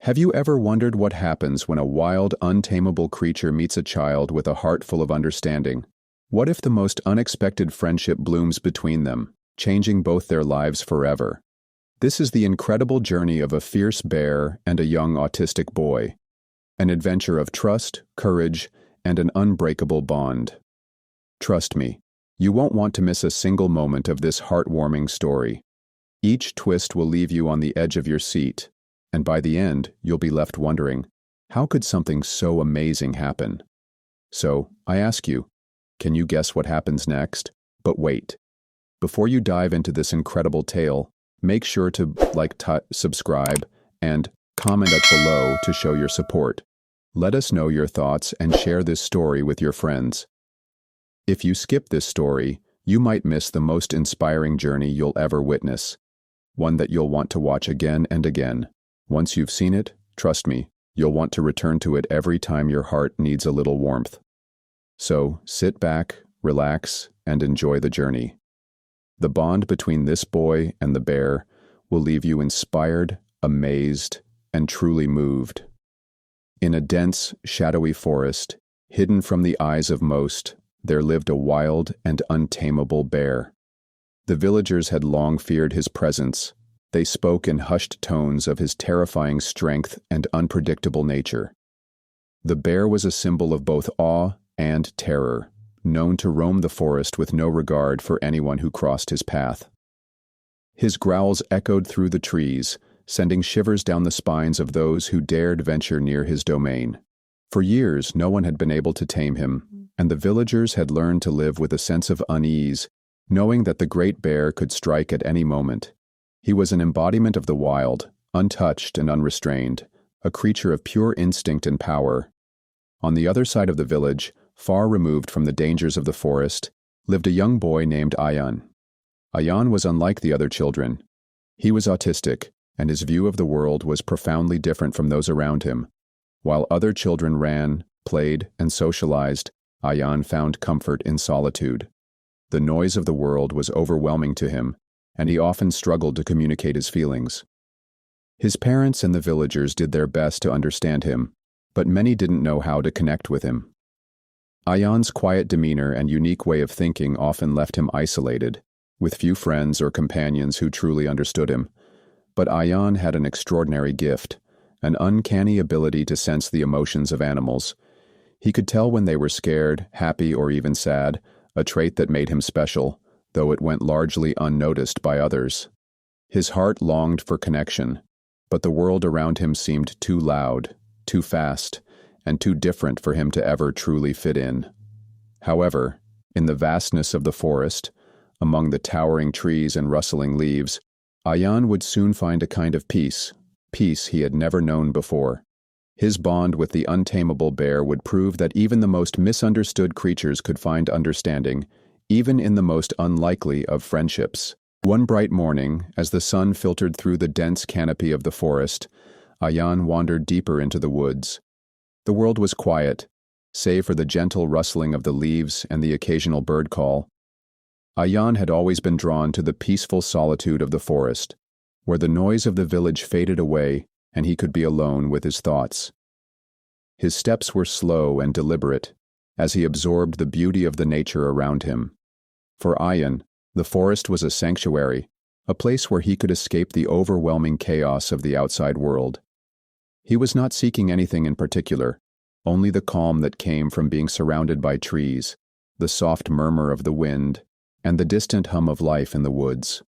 Have you ever wondered what happens when a wild, untamable creature meets a child with a heart full of understanding? What if the most unexpected friendship blooms between them, changing both their lives forever? This is the incredible journey of a fierce bear and a young autistic boy, an adventure of trust, courage, and an unbreakable bond. Trust me, you won't want to miss a single moment of this heartwarming story. Each twist will leave you on the edge of your seat, and by the end, you'll be left wondering, how could something so amazing happen? So, I ask you, can you guess what happens next? But wait. Before you dive into this incredible tale, make sure to subscribe, and comment up below to show your support. Let us know your thoughts and share this story with your friends. If you skip this story, you might miss the most inspiring journey you'll ever witness, one that you'll want to watch again and again. Once you've seen it, trust me, you'll want to return to it every time your heart needs a little warmth. So, sit back, relax, and enjoy the journey. The bond between this boy and the bear will leave you inspired, amazed, and truly moved. In a dense, shadowy forest, hidden from the eyes of most, there lived a wild and untamable bear. The villagers had long feared his presence. They spoke in hushed tones of his terrifying strength and unpredictable nature. The bear was a symbol of both awe and terror, known to roam the forest with no regard for anyone who crossed his path. His growls echoed through the trees, sending shivers down the spines of those who dared venture near his domain. For years, no one had been able to tame him, and the villagers had learned to live with a sense of unease, knowing that the great bear could strike at any moment. He was an embodiment of the wild, untouched and unrestrained, a creature of pure instinct and power. On the other side of the village, far removed from the dangers of the forest, lived a young boy named Ayan. Ayan was unlike the other children. He was autistic, and his view of the world was profoundly different from those around him. While other children ran, played, and socialized, Ayan found comfort in solitude. The noise of the world was overwhelming to him, and he often struggled to communicate his feelings. His parents and the villagers did their best to understand him, but many didn't know how to connect with him. Ayan's quiet demeanor and unique way of thinking often left him isolated, with few friends or companions who truly understood him. But Ayan had an extraordinary gift, an uncanny ability to sense the emotions of animals. He could tell when they were scared, happy, or even sad, a trait that made him special, though it went largely unnoticed by others. His heart longed for connection, but the world around him seemed too loud, too fast, and too different for him to ever truly fit in. However, in the vastness of the forest, among the towering trees and rustling leaves, Ayan would soon find a kind of peace he had never known before. His bond with the untamable bear would prove that even the most misunderstood creatures could find understanding, even in the most unlikely of friendships. One bright morning, as the sun filtered through the dense canopy of the forest, Ayan wandered deeper into the woods. The world was quiet, save for the gentle rustling of the leaves and the occasional bird call. Ayan had always been drawn to the peaceful solitude of the forest, where the noise of the village faded away and he could be alone with his thoughts. His steps were slow and deliberate, as he absorbed the beauty of the nature around him. For Ayan, the forest was a sanctuary, a place where he could escape the overwhelming chaos of the outside world. He was not seeking anything in particular, only the calm that came from being surrounded by trees, the soft murmur of the wind, and the distant hum of life in the woods.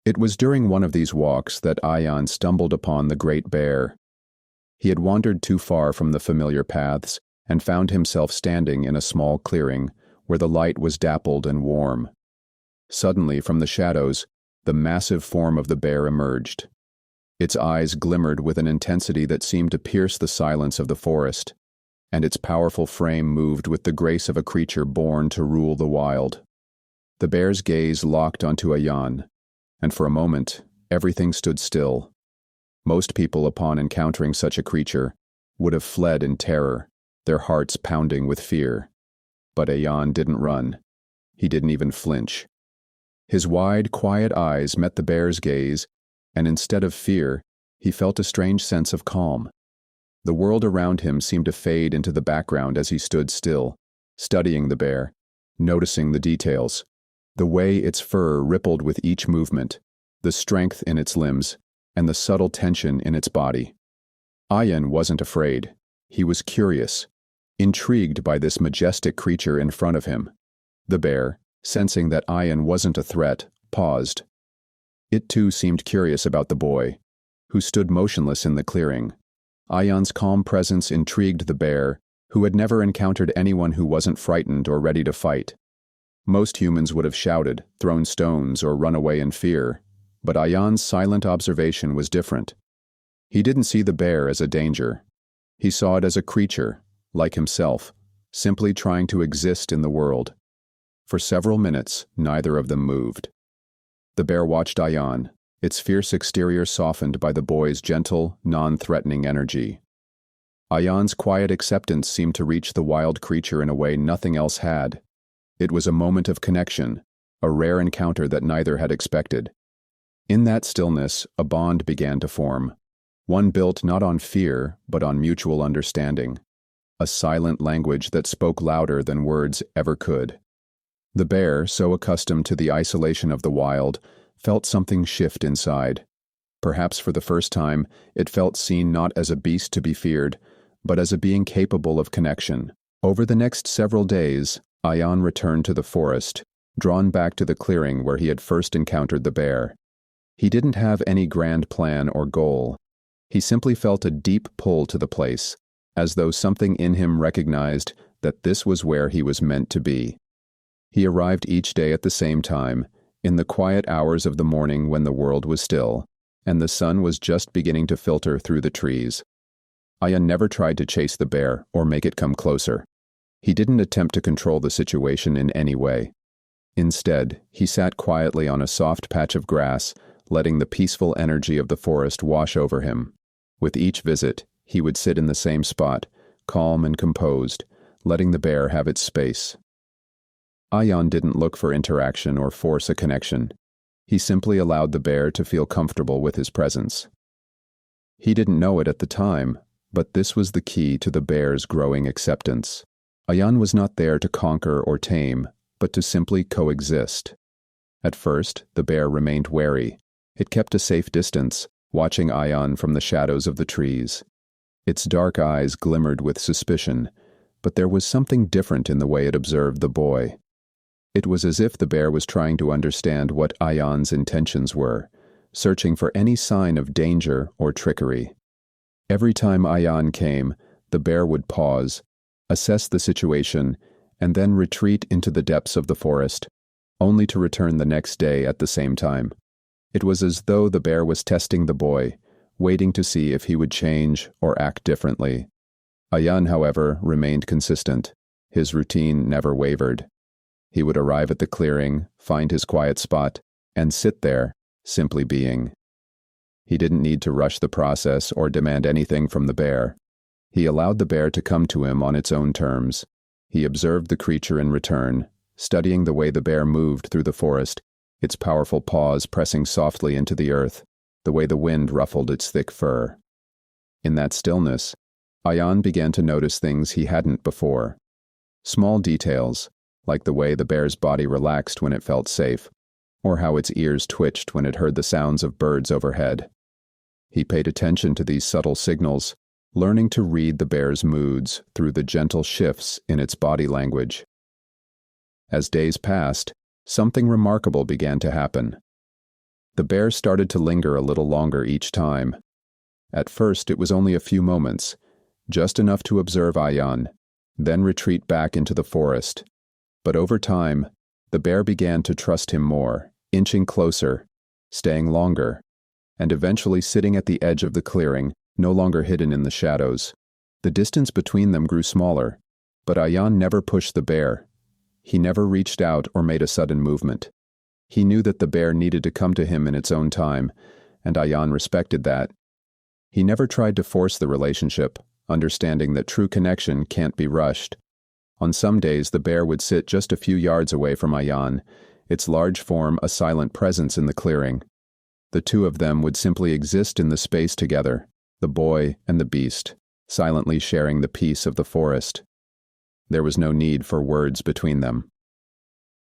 It was during one of these walks that Ayan stumbled upon the great bear. He had wandered too far from the familiar paths and found himself standing in a small clearing where the light was dappled and warm. Suddenly, from the shadows, the massive form of the bear emerged. Its eyes glimmered with an intensity that seemed to pierce the silence of the forest, and its powerful frame moved with the grace of a creature born to rule the wild. The bear's gaze locked onto Ayan, and for a moment, everything stood still. Most people, upon encountering such a creature, would have fled in terror, their hearts pounding with fear. But Ayan didn't run. He didn't even flinch. His wide, quiet eyes met the bear's gaze, and instead of fear, He felt a strange sense of calm. The world around him seemed to fade into the background as he stood still, studying the bear, noticing the details, the way its fur rippled with each movement, the strength in its limbs, and the subtle tension in its body. Ayan wasn't afraid. He was curious, intrigued by this majestic creature in front of him. The bear, sensing that Ayan wasn't a threat, paused. It too seemed curious about the boy, who stood motionless in the clearing. Ayan's calm presence intrigued the bear, who had never encountered anyone who wasn't frightened or ready to fight. Most humans would have shouted, thrown stones, or run away in fear, but Ayan's silent observation was different. He didn't see the bear as a danger. He saw it as a creature, like himself, simply trying to exist in the world. For several minutes, neither of them moved. The bear watched Ayan, its fierce exterior softened by the boy's gentle, non-threatening energy. Ayan's quiet acceptance seemed to reach the wild creature in a way nothing else had. It was a moment of connection, a rare encounter that neither had expected. In that stillness, a bond began to form, one built not on fear, but on mutual understanding, a silent language that spoke louder than words ever could. The bear, so accustomed to the isolation of the wild, felt something shift inside. Perhaps for the first time, it felt seen not as a beast to be feared, but as a being capable of connection. Over the next several days, Ayan returned to the forest, drawn back to the clearing where he had first encountered the bear. He didn't have any grand plan or goal. He simply felt a deep pull to the place, as though something in him recognized that this was where he was meant to be. He arrived each day at the same time, in the quiet hours of the morning when the world was still, and the sun was just beginning to filter through the trees. Ayan never tried to chase the bear or make it come closer. He didn't attempt to control the situation in any way. Instead, he sat quietly on a soft patch of grass, letting the peaceful energy of the forest wash over him. With each visit, he would sit in the same spot, calm and composed, letting the bear have its space. Ayan didn't look for interaction or force a connection. He simply allowed the bear to feel comfortable with his presence. He didn't know it at the time, but this was the key to the bear's growing acceptance. Ayan was not there to conquer or tame, but to simply coexist. At first, the bear remained wary. It kept a safe distance, watching Ayan from the shadows of the trees. Its dark eyes glimmered with suspicion, but there was something different in the way it observed the boy. It was as if the bear was trying to understand what Ayan's intentions were, searching for any sign of danger or trickery. Every time Ayan came, the bear would pause, assess the situation, and then retreat into the depths of the forest, only to return the next day at the same time. It was as though the bear was testing the boy, waiting to see if he would change or act differently. Ayan, however, remained consistent. His routine never wavered. He would arrive at the clearing, find his quiet spot, and sit there, simply being. He didn't need to rush the process or demand anything from the bear. He allowed the bear to come to him on its own terms. He observed the creature in return, studying the way the bear moved through the forest, its powerful paws pressing softly into the earth, the way the wind ruffled its thick fur. In that stillness, Ayan began to notice things he hadn't before. Small details, like the way the bear's body relaxed when it felt safe, or how its ears twitched when it heard the sounds of birds overhead. He paid attention to these subtle signals, learning to read the bear's moods through the gentle shifts in its body language. As days passed, something remarkable began to happen. The bear started to linger a little longer each time. At first, it was only a few moments, just enough to observe Ayan, then retreat back into the forest. But over time, the bear began to trust him more, inching closer, staying longer, and eventually sitting at the edge of the clearing, no longer hidden in the shadows. The distance between them grew smaller, but Ayan never pushed the bear. He never reached out or made a sudden movement. He knew that the bear needed to come to him in its own time, and Ayan respected that. He never tried to force the relationship, understanding that true connection can't be rushed. On some days, the bear would sit just a few yards away from Ayan, its large form a silent presence in the clearing. The two of them would simply exist in the space together, the boy and the beast, silently sharing the peace of the forest. There was no need for words between them.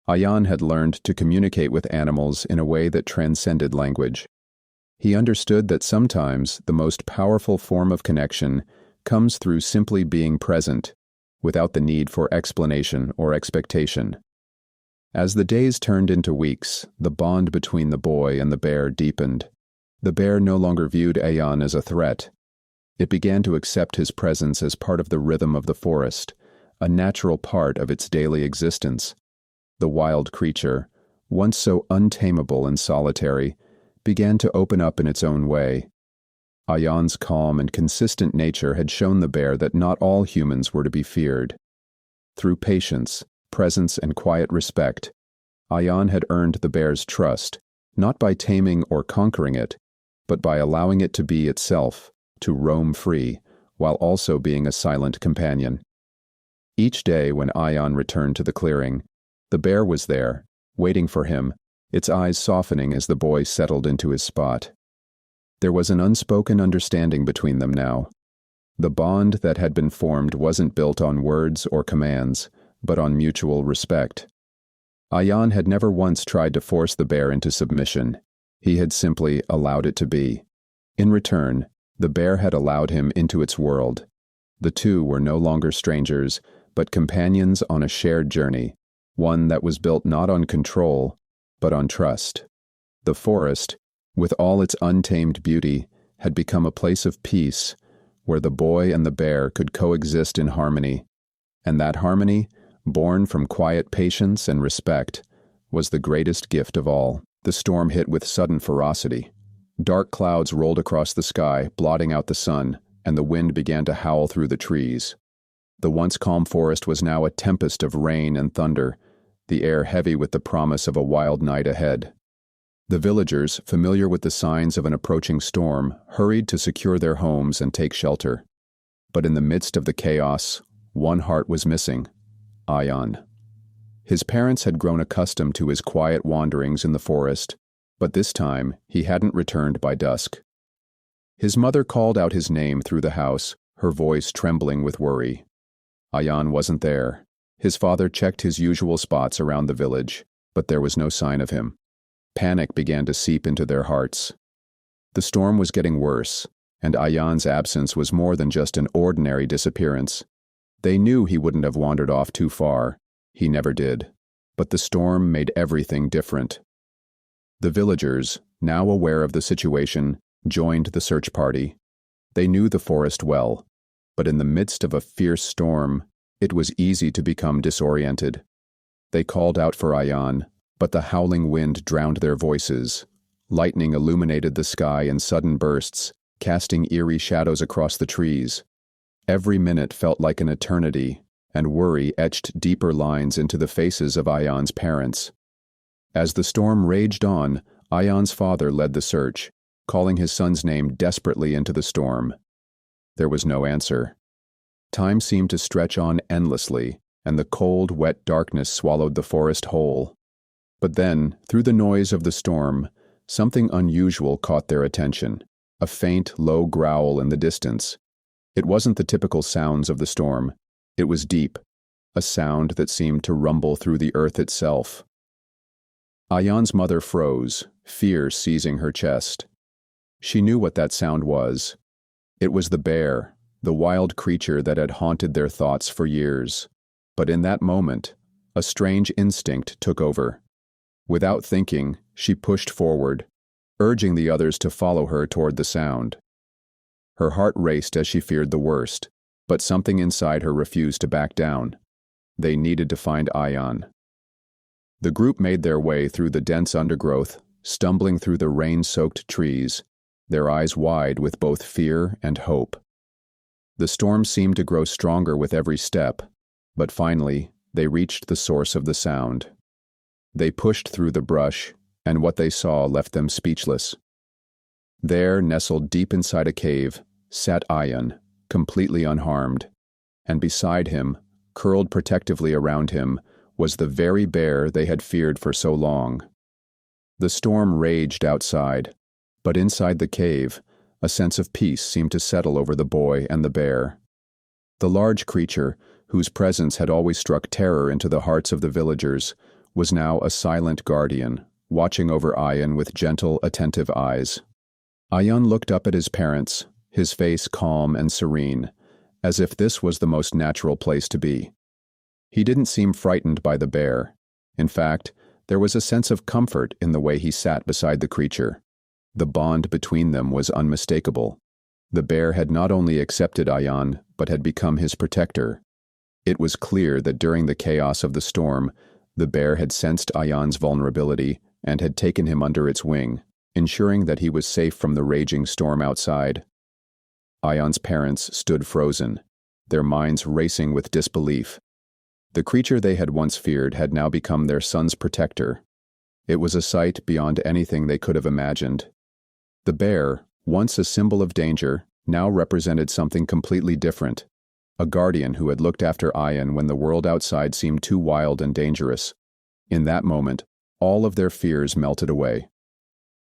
Ayan had learned to communicate with animals in a way that transcended language. He understood that sometimes the most powerful form of connection comes through simply being present, without the need for explanation or expectation. As the days turned into weeks, the bond between the boy and the bear deepened. The bear no longer viewed Ayan as a threat. It began to accept his presence as part of the rhythm of the forest, a natural part of its daily existence. The wild creature, once so untamable and solitary, began to open up in its own way. Ayan's calm and consistent nature had shown the bear that not all humans were to be feared. Through patience, presence, and quiet respect, Ayan had earned the bear's trust, not by taming or conquering it, but by allowing it to be itself, to roam free, while also being a silent companion. Each day when Ayan returned to the clearing, the bear was there, waiting for him, its eyes softening as the boy settled into his spot. There was an unspoken understanding between them now. The bond that had been formed wasn't built on words or commands, but on mutual respect. Ayan had never once tried to force the bear into submission. He had simply allowed it to be. In return, the bear had allowed him into its world. The two were no longer strangers, but companions on a shared journey, one that was built not on control, but on trust. The forest, with all its untamed beauty, had become a place of peace, where the boy and the bear could coexist in harmony, and that harmony, born from quiet patience and respect, was the greatest gift of all. The storm hit with sudden ferocity. Dark clouds rolled across the sky, blotting out the sun, and the wind began to howl through the trees. The once calm forest was now a tempest of rain and thunder, the air heavy with the promise of a wild night ahead. The villagers, familiar with the signs of an approaching storm, hurried to secure their homes and take shelter. But in the midst of the chaos, one heart was missing: Ayan. His parents had grown accustomed to his quiet wanderings in the forest, but this time he hadn't returned by dusk. His mother called out his name through the house, her voice trembling with worry. Ayan wasn't there. His father checked his usual spots around the village, but there was no sign of him. Panic began to seep into their hearts. The storm was getting worse, and Ayan's absence was more than just an ordinary disappearance. They knew he wouldn't have wandered off too far. He never did. But the storm made everything different. The villagers, now aware of the situation, joined the search party. They knew the forest well, but in the midst of a fierce storm, it was easy to become disoriented. They called out for Ayan, but the howling wind drowned their voices. Lightning illuminated the sky in sudden bursts, casting eerie shadows across the trees. Every minute felt like an eternity, and worry etched deeper lines into the faces of Ayan's parents. As the storm raged on, Ayan's father led the search, calling his son's name desperately into the storm. There was no answer. Time seemed to stretch on endlessly, and the cold, wet darkness swallowed the forest whole. But then, through the noise of the storm, something unusual caught their attention: a faint, low growl in the distance. It wasn't the typical sounds of the storm. It was deep, a sound that seemed to rumble through the earth itself. Ayan's mother froze, fear seizing her chest. She knew what that sound was. It was the bear, the wild creature that had haunted their thoughts for years. But in that moment, a strange instinct took over. Without thinking, she pushed forward, urging the others to follow her toward the sound. Her heart raced as she feared the worst, but something inside her refused to back down. They needed to find Ayan. The group made their way through the dense undergrowth, stumbling through the rain-soaked trees, their eyes wide with both fear and hope. The storm seemed to grow stronger with every step, but finally, they reached the source of the sound. They pushed through the brush, and what they saw left them speechless. There, nestled deep inside a cave, sat Ayan, completely unharmed, and beside him, curled protectively around him, was the very bear they had feared for so long. The storm raged outside, But inside the cave, a sense of peace seemed to settle over the boy and the bear. The large creature, whose presence had always struck terror into the hearts of the villagers, was now a silent guardian, watching over Ayan with gentle, attentive eyes. Ayan looked up at his parents, his face calm and serene, as if this was the most natural place to be. He didn't seem frightened by the bear. In fact, there was a sense of comfort in the way he sat beside the creature. The bond between them was unmistakable. The bear had not only accepted Ayan, but had become his protector. It was clear that during the chaos of the storm, the bear had sensed Ayan's vulnerability and had taken him under its wing, ensuring that he was safe from the raging storm outside. Ayan's parents stood frozen, their minds racing with disbelief. The creature they had once feared had now become their son's protector. It was a sight beyond anything they could have imagined. The bear, once a symbol of danger, now represented something completely different. A guardian who had looked after Ayan when the world outside seemed too wild and dangerous. In that moment, all of their fears melted away.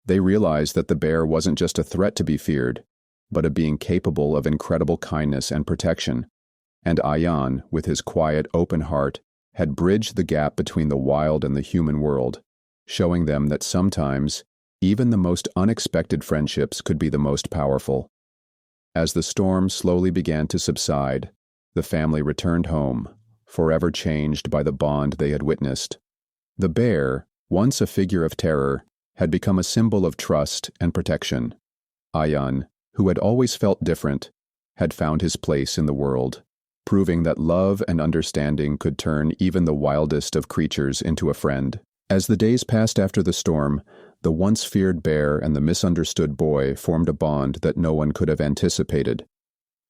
They realized that the bear wasn't just a threat to be feared, but a being capable of incredible kindness and protection. And Ayan, with his quiet, open heart, had bridged the gap between the wild and the human world, showing them that sometimes, even the most unexpected friendships could be the most powerful. As the storm slowly began to subside, the family returned home, forever changed by the bond they had witnessed. The bear, once a figure of terror, had become a symbol of trust and protection. Ayan, who had always felt different, had found his place in the world, proving that love and understanding could turn even the wildest of creatures into a friend. As the days passed after the storm, the once feared bear and the misunderstood boy formed a bond that no one could have anticipated.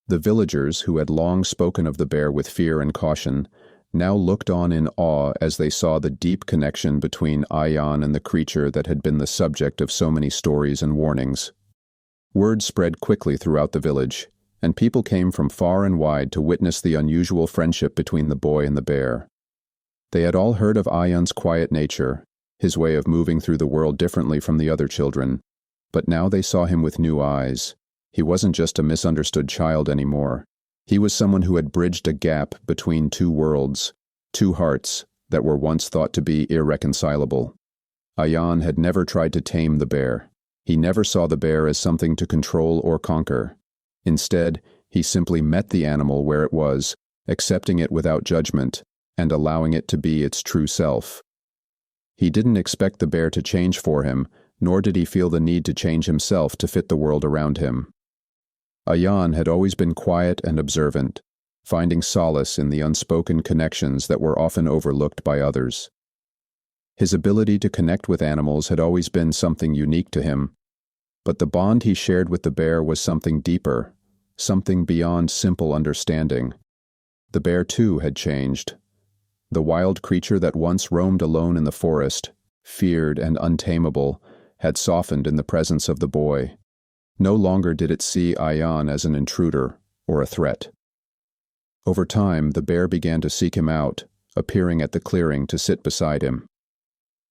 The villagers, who had long spoken of the bear with fear and caution, now looked on in awe as they saw the deep connection between Ayan and the creature that had been the subject of so many stories and warnings. Word spread quickly throughout the village, and people came from far and wide to witness the unusual friendship between the boy and the bear. They had all heard of Ayan's quiet nature, his way of moving through the world differently from the other children, but now they saw him with new eyes. He wasn't just a misunderstood child anymore. He was someone who had bridged a gap between two worlds, two hearts that were once thought to be irreconcilable. Ayan had never tried to tame the bear. He never saw the bear as something to control or conquer. Instead, he simply met the animal where it was, accepting it without judgment, and allowing it to be its true self. He didn't expect the bear to change for him, nor did he feel the need to change himself to fit the world around him. Ayan had always been quiet and observant, finding solace in the unspoken connections that were often overlooked by others. His ability to connect with animals had always been something unique to him, but the bond he shared with the bear was something deeper, something beyond simple understanding. The bear, too, had changed. The wild creature that once roamed alone in the forest, feared and untamable, had softened in the presence of the boy. No longer did it see Ayan as an intruder or a threat. Over time, the bear began to seek him out, appearing at the clearing to sit beside him.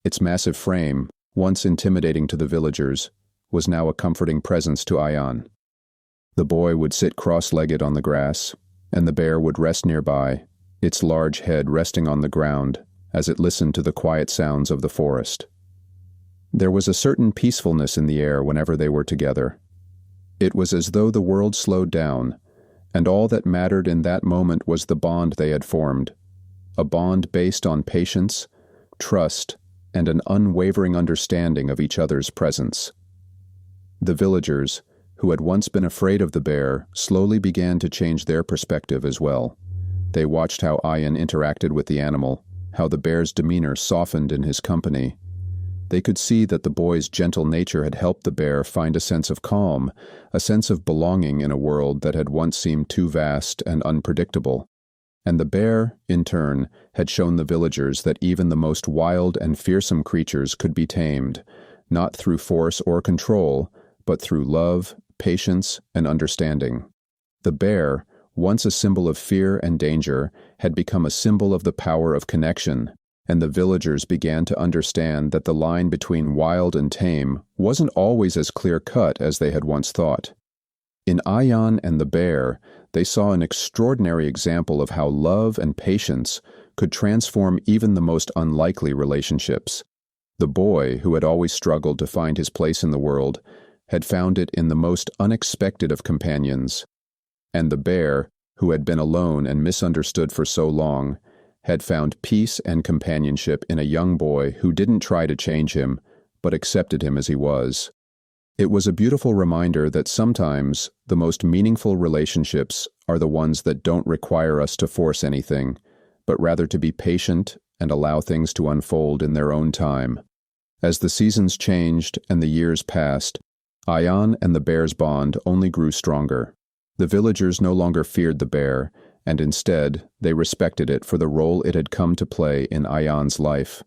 Its massive frame, once intimidating to the villagers, was now a comforting presence to Ayan. The boy would sit cross-legged on the grass, and the bear would rest nearby, its large head resting on the ground as it listened to the quiet sounds of the forest. There was a certain peacefulness in the air whenever they were together. It was as though the world slowed down, and all that mattered in that moment was the bond they had formed, a bond based on patience, trust, and an unwavering understanding of each other's presence. The villagers, who had once been afraid of the bear, slowly began to change their perspective as well. They watched how Ayan interacted with the animal, how the bear's demeanor softened in his company. They could see that the boy's gentle nature had helped the bear find a sense of calm, a sense of belonging in a world that had once seemed too vast and unpredictable. And the bear, in turn, had shown the villagers that even the most wild and fearsome creatures could be tamed, not through force or control, but through love, patience, and understanding. The bear, once a symbol of fear and danger, had become a symbol of the power of connection, and the villagers began to understand that the line between wild and tame wasn't always as clear-cut as they had once thought. In Ayan and the bear, they saw an extraordinary example of how love and patience could transform even the most unlikely relationships. The boy, who had always struggled to find his place in the world, had found it in the most unexpected of companions. And the bear, who had been alone and misunderstood for so long, had found peace and companionship in a young boy who didn't try to change him, but accepted him as he was. It was a beautiful reminder that sometimes the most meaningful relationships are the ones that don't require us to force anything, but rather to be patient and allow things to unfold in their own time. As the seasons changed and the years passed, Ayan and the bear's bond only grew stronger. The villagers no longer feared the bear, and instead they respected it for the role it had come to play in Ayan's life.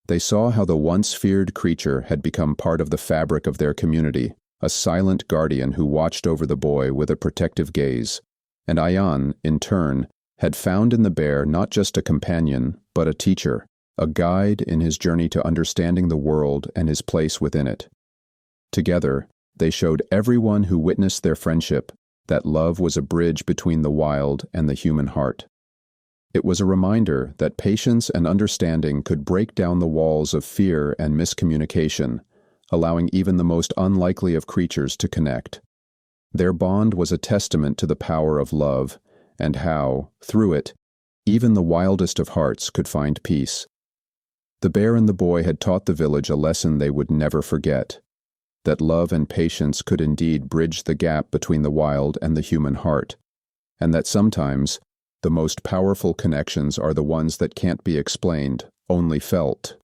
They saw how the once feared creature had become part of the fabric of their community, a silent guardian who watched over the boy with a protective gaze. And Ayan, in turn, had found in the bear not just a companion, but a teacher, a guide in his journey to understanding the world and his place within it. Together, they showed everyone who witnessed their friendship that love was a bridge between the wild and the human heart. It was a reminder that patience and understanding could break down the walls of fear and miscommunication, allowing even the most unlikely of creatures to connect. Their bond was a testament to the power of love, and how, through it, even the wildest of hearts could find peace. The bear and the boy had taught the village a lesson they would never forget, that love and patience could indeed bridge the gap between the wild and the human heart, and that sometimes the most powerful connections are the ones that can't be explained, only felt.